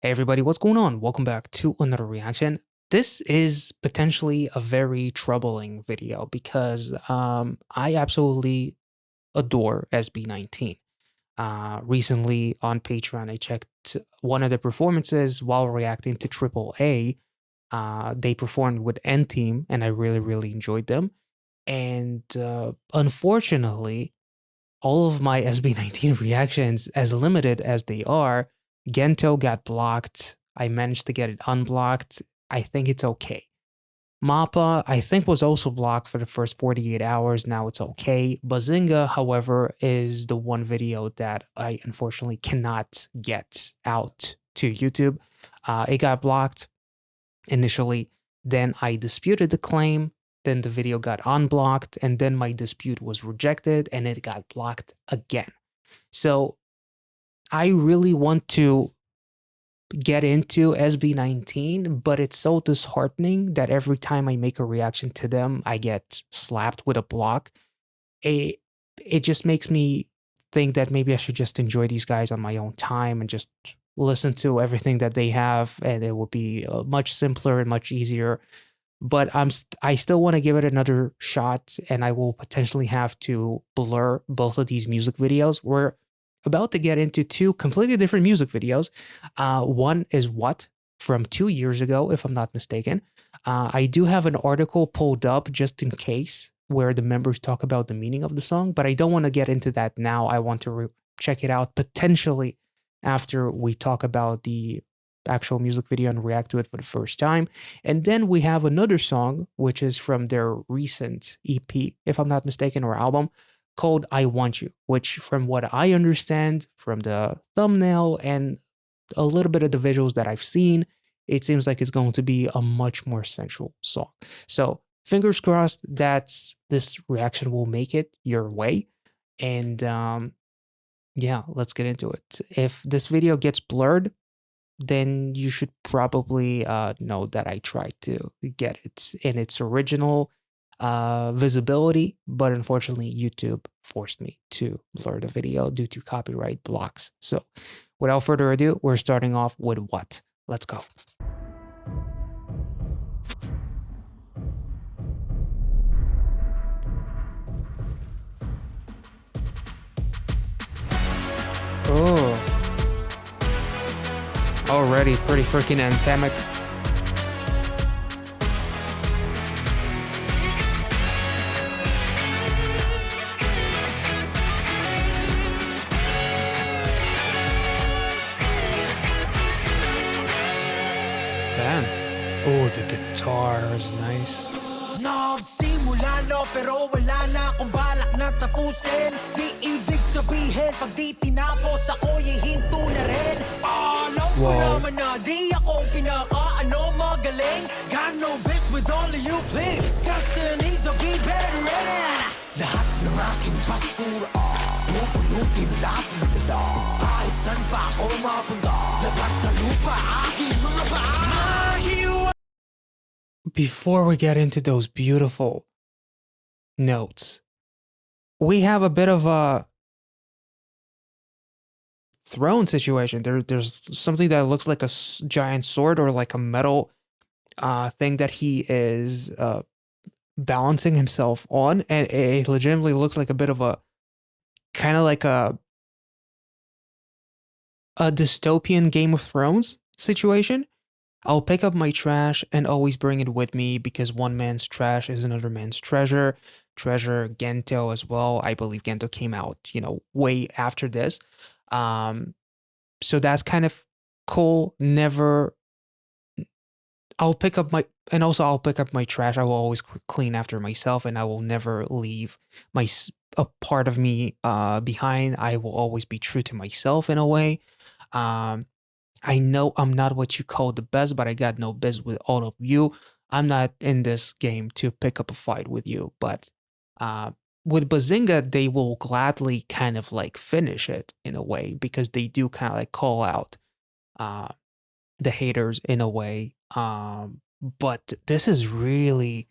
Hey everybody, what's going on? Welcome back to another reaction. This is potentially a very troubling video because I absolutely adore SB19. Recently on Patreon, I checked one of the performances while reacting to Triple A. They performed with N Team, and I really enjoyed them. And unfortunately, all of my SB19 reactions, as limited as they are, Gento got blocked. I managed to get it unblocked. I think it's okay. Mappa, I think, was also blocked for the first 48 hours. Now it's okay. Bazinga, however, is the one video that I unfortunately cannot get out to YouTube. It got blocked initially. Then I disputed the claim. Then the video got unblocked. And then my dispute was rejected and it got blocked again. So I really want to get into SB19, but it's so disheartening that every time I make a reaction to them, I get slapped with a block. It just makes me think that maybe I should just enjoy these guys on my own time and just listen to everything that they have, and it would be much simpler and much easier. But I still want to give it another shot, and I will potentially have to blur both of these music videos. We're about to get into two completely different music videos. One is What from 2 years ago, if I'm not mistaken. I do have an article pulled up just in case where the members talk about the meaning of the song, but I don't want to get into that now. I want to check it out potentially after we talk about the actual music video and react to it for the first time. And then we have another song, which is from their recent EP, if I'm not mistaken, or album, called I Want You, which, from what I understand from the thumbnail and a little bit of the visuals that I've seen, it seems like it's going to be a much more sensual song. So fingers crossed that this reaction will make it your way. And yeah, let's get into it. If this video gets blurred, then you should probably know that I tried to get it in its original visibility, but unfortunately YouTube forced me to blur the video due to copyright blocks. So without further ado, we're starting off with What. Let's go. Oh, already pretty freaking anthemic. Damn. Oh, the guitar is nice. Nagsimula no pero wala na akong balak na tapusin. Di ibig sabihin pag di tinapos ako'y hinto na rin. Alam ko naman na di ako pinaka-ano magaling. Got no bitch with all of you please. Destinies will be better in. Lahat ng aking basura pupulutin lahat ng bala. Kahit saan pa ako mapunta, lahat sa lupa aking mga paa. Before we get into those beautiful notes, we have a bit of a throne situation. There's something that looks like a giant sword or like a metal thing that he is balancing himself on, and it legitimately looks like a bit of a kind of like a dystopian Game of Thrones situation. I'll pick up my trash and always bring it with me because one man's trash is another man's treasure. Treasure Gento as well. I believe Gento came out, way after this. So that's kind of cool. I'll pick up my trash. I will always clean after myself, and I will never leave a part of me behind. I will always be true to myself in a way. I know I'm not what you call the best, but I got no biz with all of you. I'm not in this game to pick up a fight with you, but with Bazinga, they will gladly kind of like finish it in a way because they do kind of like call out the haters in a way. But this is really,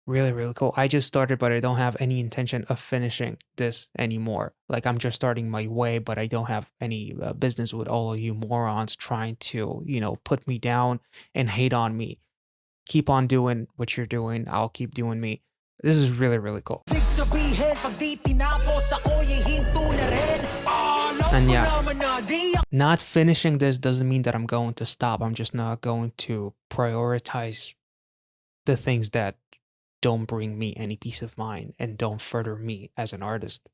Really, really cool. I just started, but I don't have any intention of finishing this anymore. Like, I'm just starting my way, but I don't have any business with all of you morons trying to, put me down and hate on me. Keep on doing what you're doing. I'll keep doing me. This is really, really cool. And yeah, not finishing this doesn't mean that I'm going to stop. I'm just not going to prioritize the things that don't bring me any peace of mind and don't further me as an artist.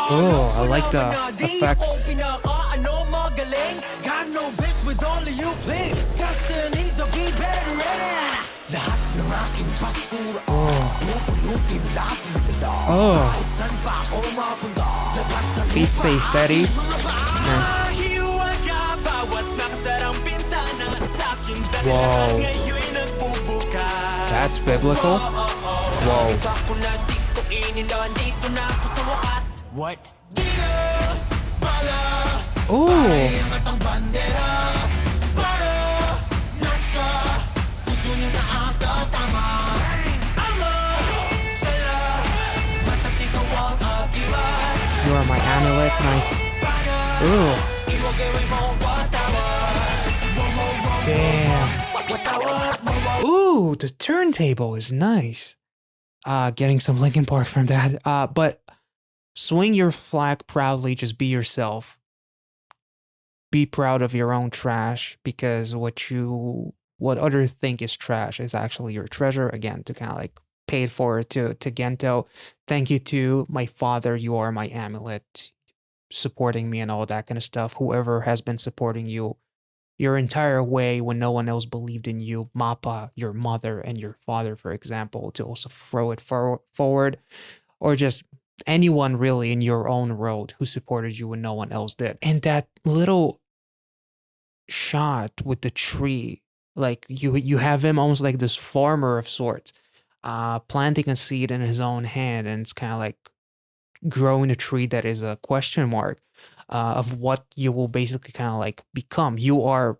Oh, I like the effects. Oh. Feet stay steady. Nice. Whoa. That's biblical. Whoa. What? Ooh. You are my amulet. Nice. Ooh. Damn. Ooh, the turntable is nice. Getting some Linkin Park from that. But swing your flag proudly, just be yourself. Be proud of your own trash, because what others think is trash is actually your treasure. Again, to kind of like pay it forward to Gento. Thank you to my father. You are my amulet, supporting me and all that kind of stuff. Whoever has been supporting you your entire way when no one else believed in you, Mappa, your mother, and your father, for example, to also throw it forward, or just anyone really in your own road who supported you when no one else did. And that little shot with the tree, like you have him almost like this farmer of sorts, planting a seed in his own hand, and it's kind of like growing a tree that is a question mark of what you will basically kind of like become. You are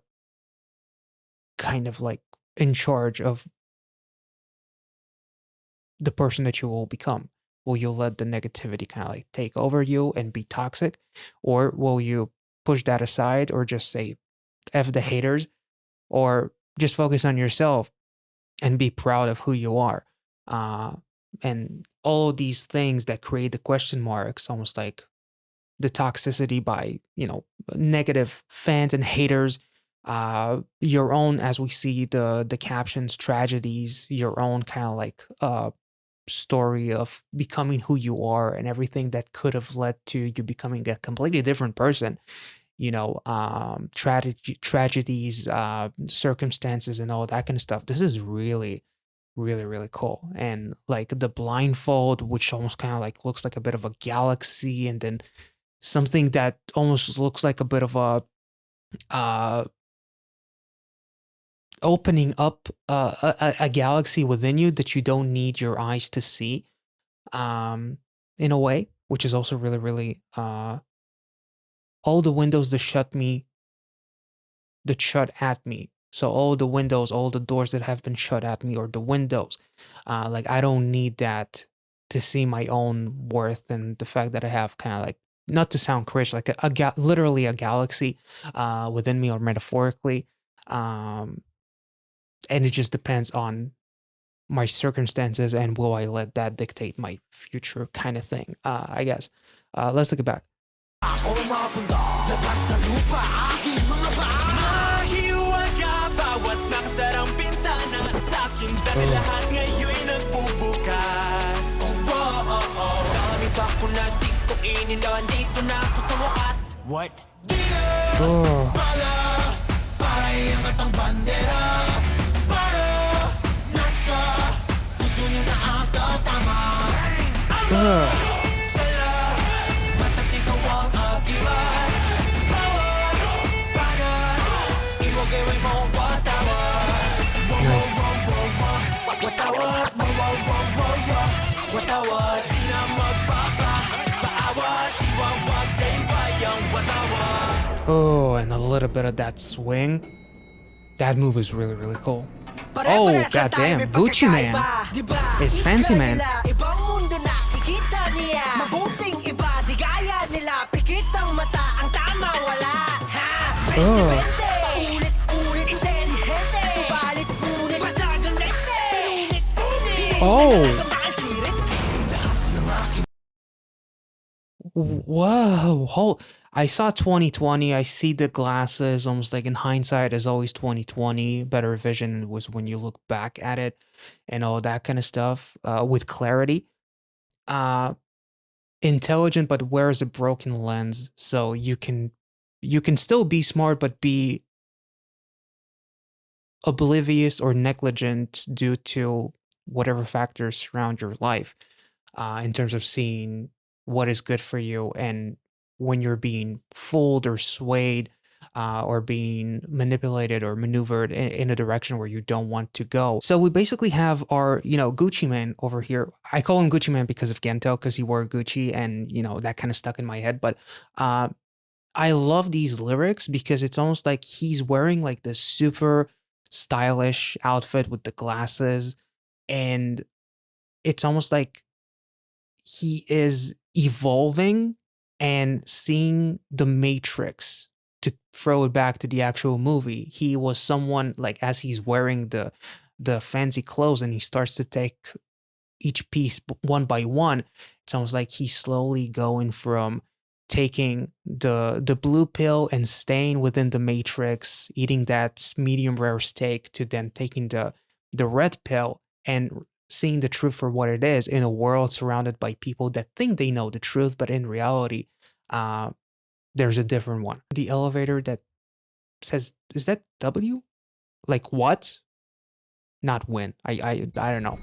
kind of like in charge of the person that you will become. Will you let the negativity kind of like take over you and be toxic? Or will you push that aside, or just say, F the haters, or just focus on yourself and be proud of who you are? And all of these things that create the question marks, almost like the toxicity by, negative fans and haters, your own, as we see the captions, tragedies, your own kind of like story of becoming who you are, and everything that could have led to you becoming a completely different person. Tragedies, circumstances, and all that kind of stuff. This is really, really, really cool. And like the blindfold, which almost kind of like looks like a bit of a galaxy, and then something that almost looks like a bit of a opening up a galaxy within you that you don't need your eyes to see, in a way, which is also really, really all the windows that shut at me. So all the windows, all the doors that have been shut at me, or the windows, like I don't need that to see my own worth, and the fact that I have kind of like, not to sound cringe, like literally a galaxy within me, or metaphorically, and it just depends on my circumstances, and will I let that dictate my future, kind of thing, I guess. Let's look it back. What? Oh. Oh, and a little bit of that swing. That move is really, really cool. Oh, Pare-parehas lang tayo, may goddamn. Gucci Man pagkakaiba, diba? is Fancy Ika Man. nila, ibang mundo na kikita niya. Mabuting iba, di gaya nila. Pikit ang mata, ang tama wala. Ha? 20-20, paulit-ulit, intelihente. Subalit ngunit, basagang lente. Ngunit-ngunit, Oh. nagkakamaan sirit. Whoa. I saw 2020. I see the glasses. Almost like in hindsight, as always, 2020. Better vision was when you look back at it and all that kind of stuff with clarity. Uh, Intelligent, but wears a broken lens, so you can still be smart, but be oblivious or negligent due to whatever factors surround your life in terms of seeing what is good for you and when you're being fooled or swayed or being manipulated or maneuvered in a direction where you don't want to go. So we basically have our, Gucci Man over here. I call him Gucci Man because of Gento, because he wore Gucci and, that kind of stuck in my head. But uh, I love these lyrics because it's almost like he's wearing like this super stylish outfit with the glasses, and it's almost like he is evolving and seeing the Matrix. To throw it back to the actual movie, he was someone like, as he's wearing the fancy clothes and he starts to take each piece one by one, it's almost like he's slowly going from taking the blue pill and staying within the matrix, eating that medium rare steak, to then taking the red pill and seeing the truth for what it is in a world surrounded by people that think they know the truth, but in reality, uh, there's a different one. The elevator that says, is that W? Like what? Not win. I don't know.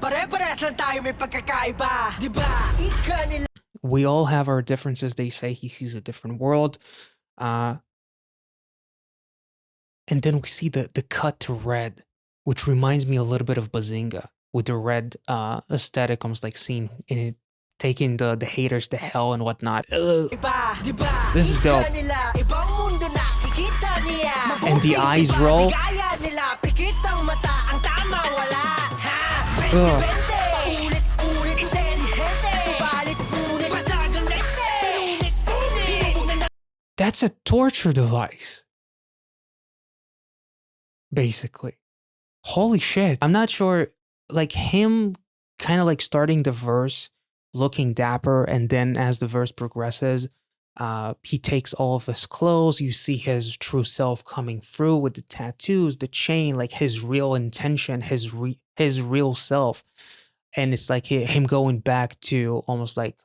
Pare-parehas lang tayo, may pagkakaiba, diba? Ika nila. We all have our differences. They say he sees a different world. And then we see the cut to red, which reminds me a little bit of Bazinga with the red aesthetic, almost like seeing it, taking the haters to hell and whatnot. This is dope. And the eyes roll. That's a torture device, basically. Holy shit. I'm not sure, like him kind of like starting the verse looking dapper, and then as the verse progresses, he takes all of his clothes. You see his true self coming through with the tattoos, the chain, like his real intention, his real self. And it's like him going back to almost like,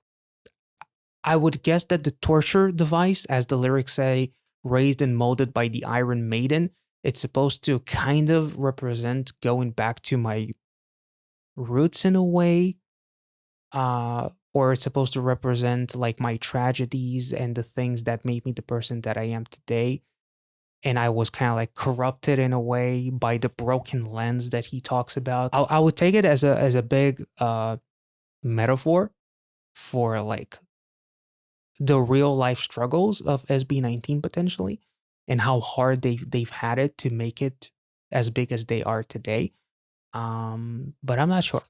I would guess that the torture device, as the lyrics say, raised and molded by the Iron Maiden, it's supposed to kind of represent going back to my roots in a way. Or it's supposed to represent like my tragedies and the things that made me the person that I am today. And I was kind of like corrupted in a way by the broken lens that he talks about. I would take it as a big metaphor for like the real life struggles of SB19 potentially, and how hard they've had it to make it as big as they are today. But I'm not sure.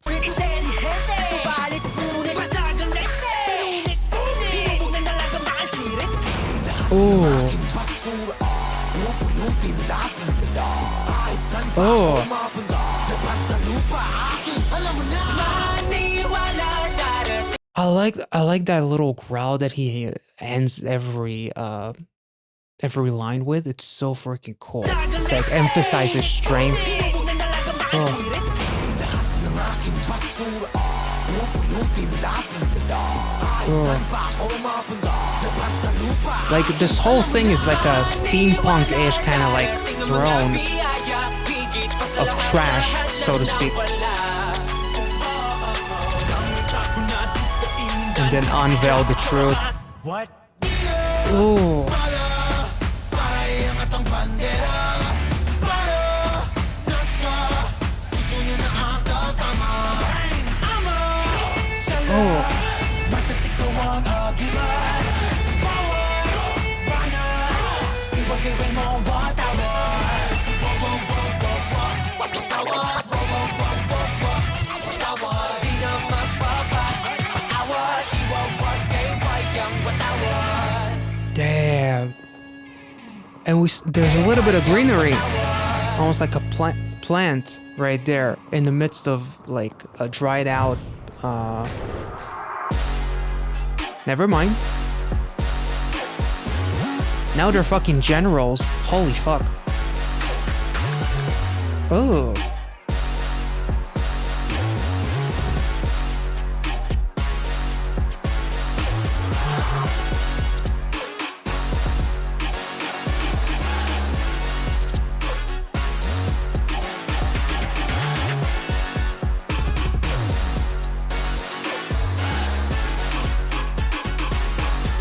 Oh. Oh. I like that little growl that he ends every line with. It's so freaking cool. It's like emphasizes strength. Oh. Like this whole thing is like a steampunk-ish kind of like throne of trash, so to speak. And then unveil the truth. Ooh. Oh. And there's a little bit of greenery, almost like a plant right there in the midst of like a dried out. Never mind. Now they're fucking generals. Holy fuck. Oh.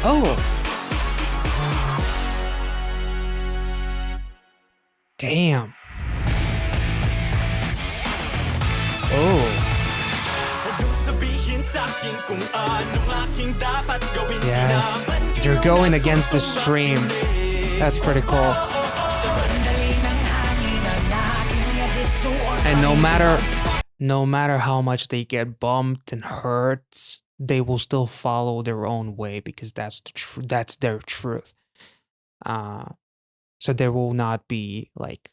Oh. Damn. Oh. Yes. They're going against the stream. That's pretty cool. And no matter how much they get bumped and hurt, they will still follow their own way because that's their truth. So there will not be like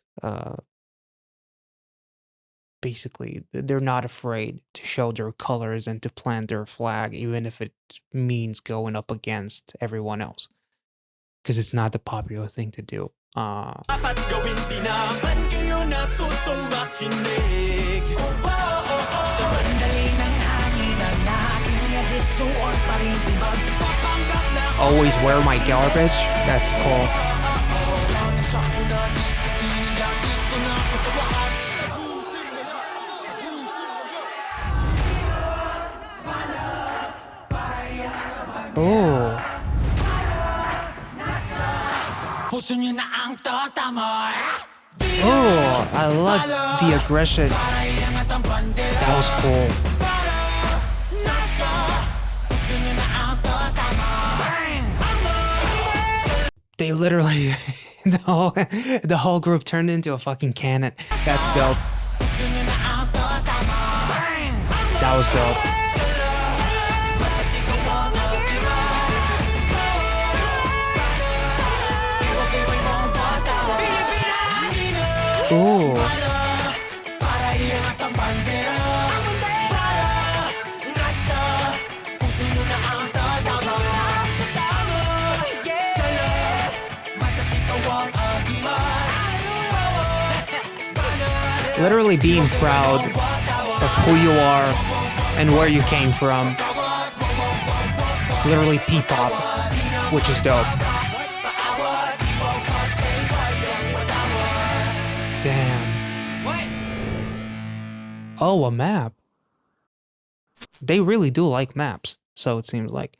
basically they're not afraid to show their colors and to plant their flag, even if it means going up against everyone else, because it's not the popular thing to do. Always wear my garbage. That's cool. Oh. Oh, I love the aggression. That was cool. They literally, the whole group turned into a fucking cannon. That's dope. That was dope. Ooh. Literally being proud of who you are and where you came from. Literally P-pop, which is dope. Damn. Oh, a map. They really do like maps, so it seems like.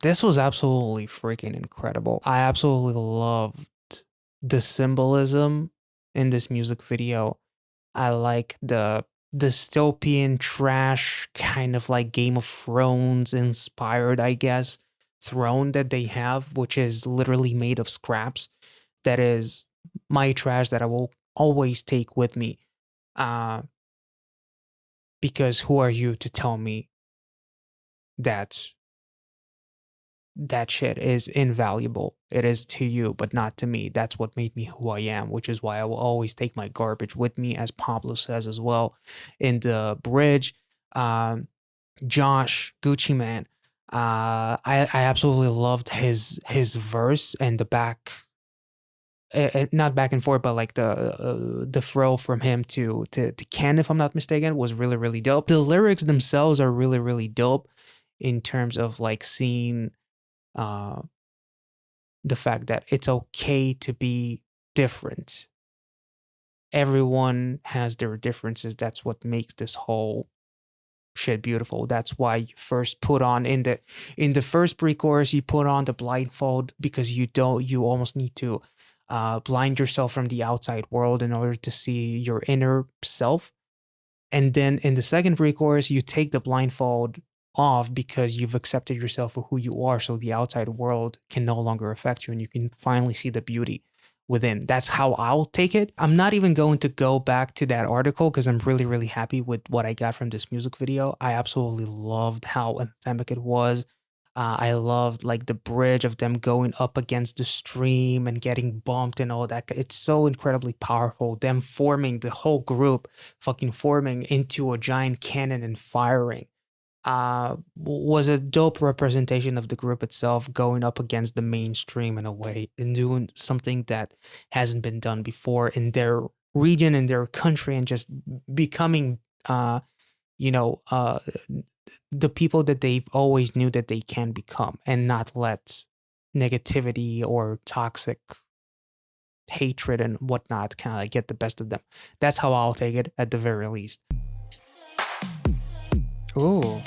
This was absolutely freaking incredible. I absolutely loved the symbolism in this music video. I like the dystopian trash, kind of like Game of Thrones inspired, I guess, throne that they have, which is literally made of scraps. That is my trash that I will always take with me. Because who are you to tell me that shit is invaluable? It is to you, but not to me. That's what made me who I am, which is why I will always take my garbage with me, as Pablo says as well in the bridge. Josh Gucci Man, I absolutely loved his verse and the back, not back and forth, but like the throw from him to Ken, if I'm not mistaken, was really, really dope. The lyrics themselves are really, really dope in terms of like seeing the fact that it's okay to be different. Everyone has their differences. That's what makes this whole shit beautiful. That's why you first put on in the first pre-chorus, you put on the blindfold, because you almost need to blind yourself from the outside world in order to see your inner self. And then in the second pre-chorus, you take the blindfold off because you've accepted yourself for who you are, so the outside world can no longer affect you and you can finally see the beauty within. That's how I'll take it. I'm not even going to go back to that article because I'm really, really happy with what I got from this music video. I absolutely loved how anthemic it was. I loved like the bridge of them going up against the stream and getting bumped and all that. It's so incredibly powerful. Them forming the whole group, fucking forming into a giant cannon and firing. Was a dope representation of the group itself going up against the mainstream in a way and doing something that hasn't been done before in their region, in their country, and just becoming you know, the people that they've always knew that they can become, and not let negativity or toxic hatred and whatnot kind of like get the best of them. That's how I'll take it at the very least. Ooh.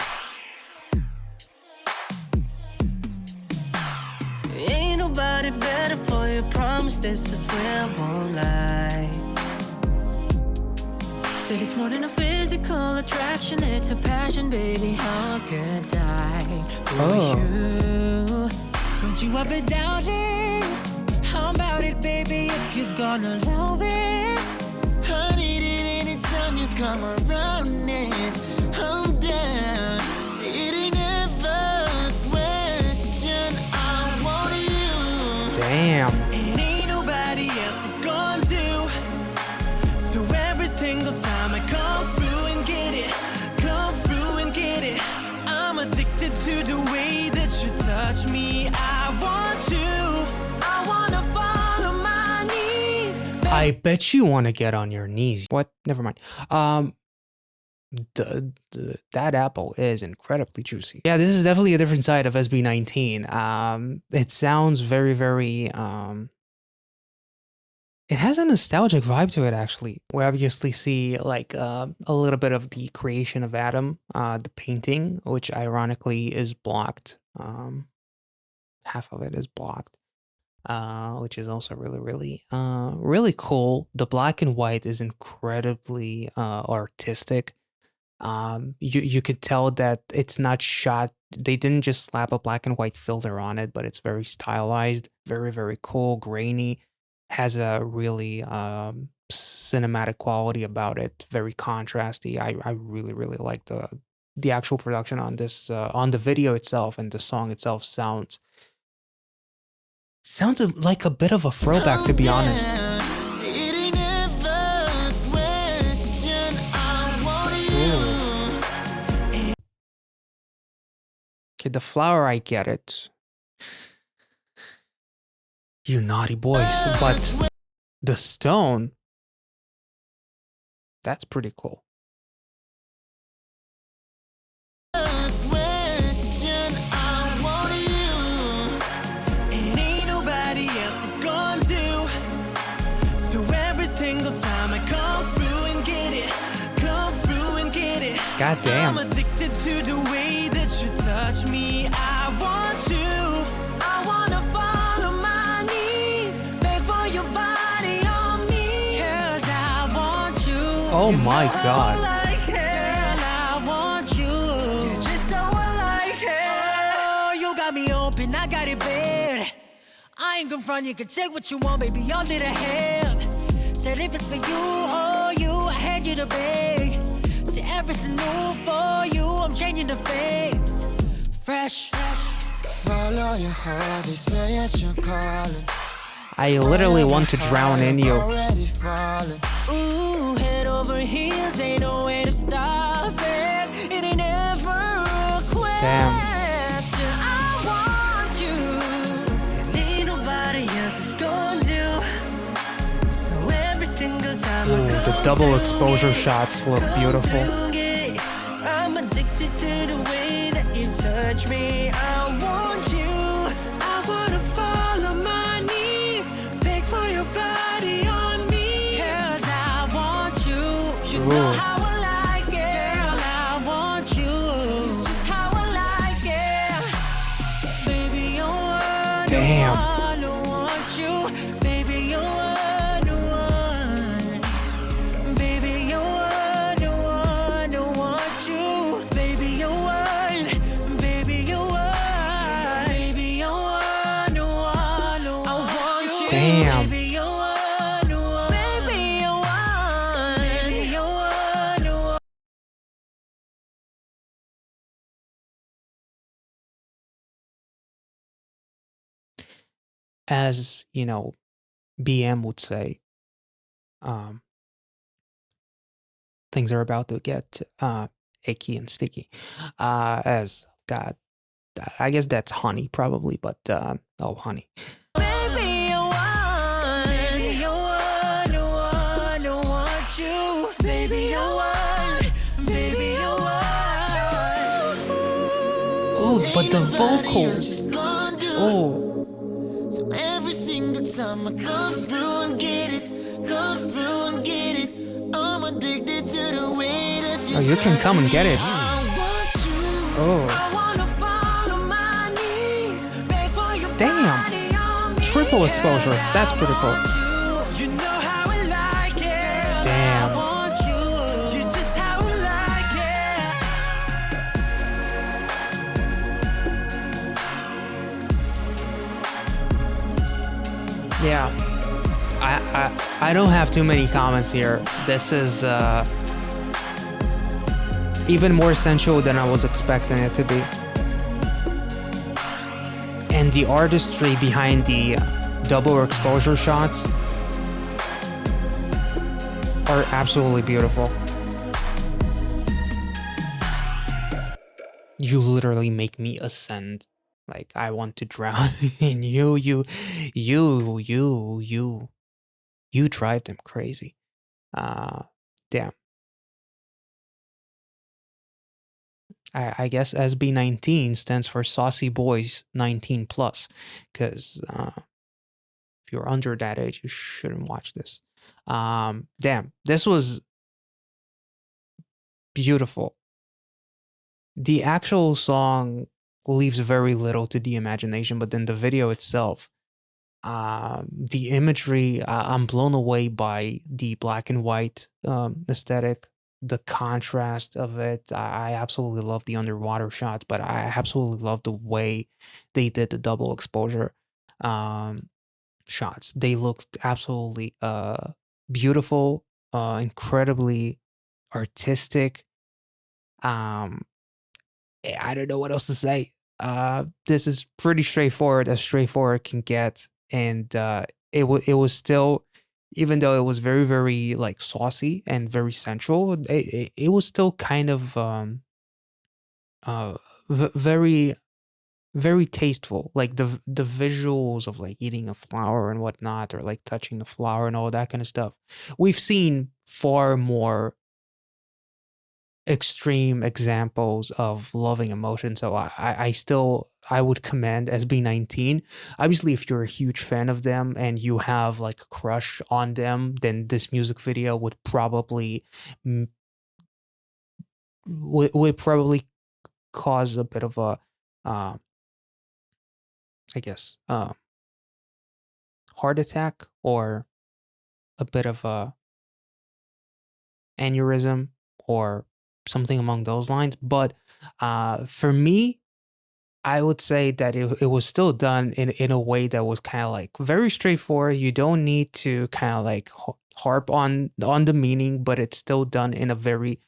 Ain't nobody better for you, promise this, I swear I won't lie. Said it's more than a physical attraction, it's a passion, baby, how could I for you? Don't you ever doubt it? How about it, baby, if you're gonna love it? I need it anytime you come around it. I'm down, see it ain't never a question, I want you. Damn. And ain't nobody else is gonna do. So every single time I come through and get it, I'm addicted to the way that you touch me. I want you, I wanna fall on my knees. I bet you want to get on your knees. What? Never mind. That apple is incredibly juicy. Yeah, this is definitely a different side of SB19. It sounds very, very it has a nostalgic vibe to it, actually. We obviously see like a little bit of the creation of Adam, the painting, which ironically is blocked. Half of it is blocked, which is also really, really cool. The black and white is incredibly artistic. You could tell that it's not shot. They didn't just slap a black and white filter on it, but it's very stylized, very, very cool, grainy. Has a really cinematic quality about it, very contrasty. I really, really like the actual production on this, on the video itself, and the song itself sounds like a bit of a throwback, to be honest. Okay, the flower, I get it. You naughty boys, but the stone, that's pretty cool. God damn. I'm addicted to the way that you touch me. I want you, I wanna fall on my knees, beg for your body on me, 'cause I want you. Oh my God. Girl, I want you. You're just so like it. Oh, you got me open, I got it bad. I ain't confront, you can take what you want, baby, all that I have. Said if it's for you, oh you, I had you to beg. See everything new for you, I'm changing the face. Fresh. Follow your heart, they say it's your calling. I literally want to drown in you. Ooh, head over heels, ain't no way to stop it. It ain't ever a question. Damn. I want you, and ain't nobody else is gonna do. So every single time Ooh, the double exposure shots look beautiful. I'm addicted to the way that you touch me. I want you, I wanna fall on my knees, beg for your body on me, 'cause I want you. You know how I like it. Girl, I want you. You're just how I like it. Baby, you're one. Damn. I want you. Baby, you're one. Baby, you're one. I want you. Baby, you're one. Baby, you're one. Baby, you're one. I want you. Damn. Baby, you're one. Baby, you're one. Baby, you're one. as you know, BM would say, um, things are about to get icky and sticky. As God, I guess that's honey probably, but oh, honey. Baby, you want, you want, you want, you want you. Baby, you want, baby, you want. Oh, but the vocals. Oh, So every single time I come through and get it, come through and get it, I'm addicted to the way that you. oh, you can come and get it. I want you. Oh, I wanna fall on my knees, beg for your damn. body on me. Triple exposure. That's pretty cool. You know how I like it. Damn. I want you. You just how I like it. Yeah. I don't have too many comments here. This is even more sensual than I was expecting it to be. And the artistry behind the double exposure shots are absolutely beautiful. You literally make me ascend. Like, I want to drown in you. You drive them crazy. Damn. I guess SB19 stands for Saucy Boys 19 plus, because if you're under that age, you shouldn't watch this. Damn, this was beautiful. The actual song leaves very little to the imagination, but then the video itself, the imagery, I'm blown away by the black and white aesthetic, the contrast of it. I absolutely love the underwater shots, but I absolutely love the way they did the double exposure shots. They looked absolutely beautiful, incredibly artistic. I don't know what else to say. This is pretty straightforward, as straightforward can get, and it was still, even though it was very, very like saucy and very sensual, it was still kind of very, very tasteful. Like the visuals of like eating a flower and whatnot, or like touching the flower and all that kind of stuff. We've seen far more extreme examples of loving emotion. So I would commend SB19. Obviously, if you're a huge fan of them and you have like a crush on them, then this music video would probably would probably cause a bit of a I guess heart attack, or a bit of a aneurysm, or something along those lines. But for me, I would say that it was still done in a way that was kind of like very straightforward. You don't need to kind of like harp on the meaning, but it's still done in a very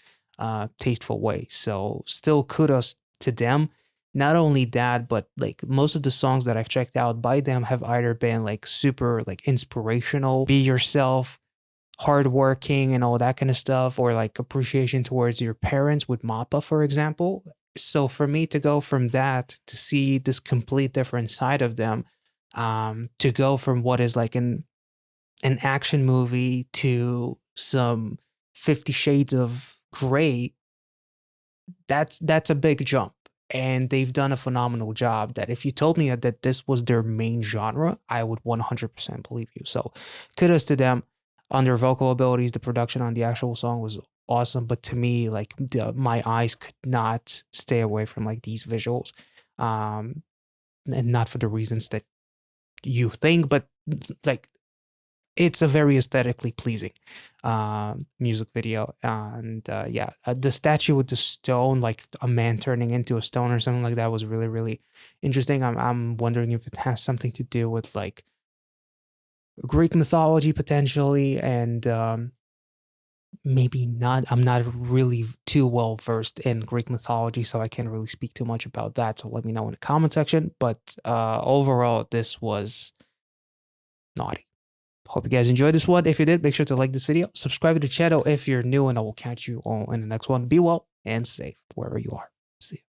tasteful way. So still kudos to them. Not only that, but like most of the songs that I've checked out by them have either been like super like inspirational, be yourself, hardworking, and all that kind of stuff, or like appreciation towards your parents with Mappa, for example. So for me to go from that to see this complete different side of them, to go from what is like an action movie to some 50 Shades of Grey, that's a big jump. And they've done a phenomenal job. That if you told me that this was their main genre, I would 100% believe you. So kudos to them on their vocal abilities. The production on the actual song was awesome, but to me, like my eyes could not stay away from like these visuals, and not for the reasons that you think, but like it's a very aesthetically pleasing music video. And yeah, the statue with the stone, like a man turning into a stone or something like that, was really, really interesting. I'm wondering if it has something to do with like Greek mythology potentially, and maybe not. I'm not really too well versed in Greek mythology, so I can't really speak too much about that. So let me know in the comment section. But overall, this was naughty. Hope you guys enjoyed this one. If you did, make sure to like this video, subscribe to the channel if you're new, and I will catch you all in the next one. Be well and safe wherever you are. See you.